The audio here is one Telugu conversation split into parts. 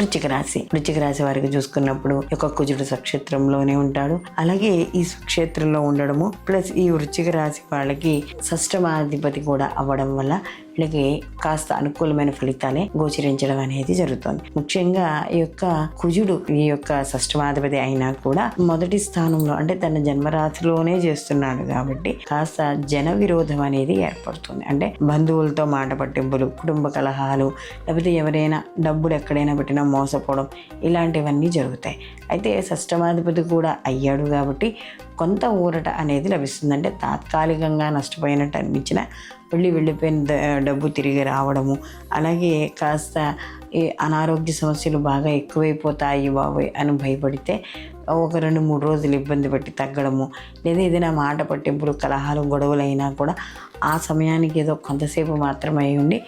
వృశ్చిక రాశి వారికి చూసుకున్నప్పుడు ఒక కుజుడు స్వక్షేత్రంలోనే ఉంటాడు. అలాగే ఈ స్వక్షేత్రంలో ఉండడము ప్లస్ ఈ వృశ్చిక రాశి వాళ్ళకి షష్టమాధిపతి కూడా అవ్వడం వల్ల వీళ్ళకి కాస్త అనుకూలమైన ఫలితాలే గోచరించడం అనేది జరుగుతుంది. ముఖ్యంగా ఈ యొక్క కుజుడు ఈ యొక్క షష్టమాధిపతి అయినా కూడా మొదటి స్థానంలో అంటే తన జన్మరాశిలోనే చేస్తున్నాడు కాబట్టి కాస్త జన విరోధం అనేది ఏర్పడుతుంది. అంటే బంధువులతో మాట పట్టింపులు, కుటుంబ కలహాలు, లేకపోతే ఎవరైనా డబ్బులు ఎక్కడైనా పెట్టినా మోసపోవడం, ఇలాంటివన్నీ జరుగుతాయి. అయితే షష్టమాధిపతి కూడా అయ్యాడు కాబట్టి కొంత ఊరట అనేది లభిస్తుంది. అంటే తాత్కాలికంగా నష్టపోయినట్టు అనిపించిన వెళ్ళిపోయిన డబ్బు తిరిగి రావడము, అలాగే కాస్త ఈ అనారోగ్య సమస్యలు బాగా ఎక్కువైపోతాయి బాబోయ్ అని భయపడితే ఒక 2-3 రోజులు ఇబ్బంది పెట్టి తగ్గడము, లేదా ఏదైనా మాట పట్టింపులు, కలహాలు, గొడవలు అయినా కూడా ఆ సమయానికి ఏదో కొంతసేపు మాత్రమే ఉండి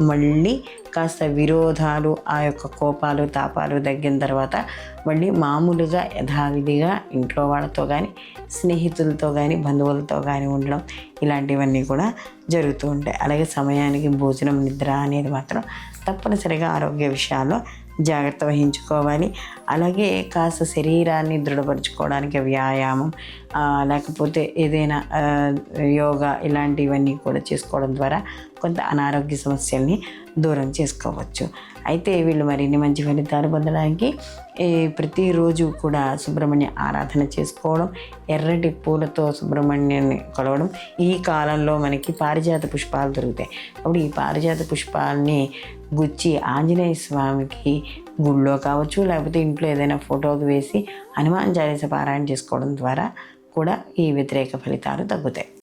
మళ్ళీ కాస్త విరోధాలు, ఆ యొక్క కోపాలు, తాపాలు తగ్గిన తర్వాత మళ్ళీ మామూలుగా యథావిధిగా ఇంట్లో వాళ్ళతో కానీ, స్నేహితులతో కానీ, బంధువులతో కానీ ఉండడం, ఇలాంటివన్నీ కూడా జరుగుతూ ఉంటాయి. అలాగే సమయానికి భోజనం, నిద్ర అనేది మాత్రం తప్పనిసరిగా ఆరోగ్య విషయాల్లో జాగ్రత్త వహించుకోవాలి. అలాగే కాస్త శరీరాన్ని దృఢపరచుకోవడానికి వ్యాయామం, లేకపోతే ఏదైనా యోగా, ఇలాంటివన్నీ కూడా చేసుకోవడం ద్వారా కొంత అనారోగ్య సమస్యల్ని దూరం చేసుకోవచ్చు. అయితే వీళ్ళు మరిన్ని మంచి ఫలితాలు పొందడానికి ప్రతిరోజు కూడా సుబ్రహ్మణ్య ఆరాధన చేసుకోవడం, ఎర్రటి పూలతో సుబ్రహ్మణ్యాన్ని కొలవడం. ఈ కాలంలో మనకి పారిజాత పుష్పాలు దొరుకుతాయి. అప్పుడు ఈ పారిజాత పుష్పాలని గుచ్చి ఆంజనేయ స్వామికి గుళ్ళో కావచ్చు, లేకపోతే ఇంట్లో ఏదైనా ఫోటోకి వేసి హనుమాన్ చాలీసా పారాయణ చేసుకోవడం ద్వారా కూడా ఈ వ్యతిరేక ఫలితాలు తగ్గుతాయి.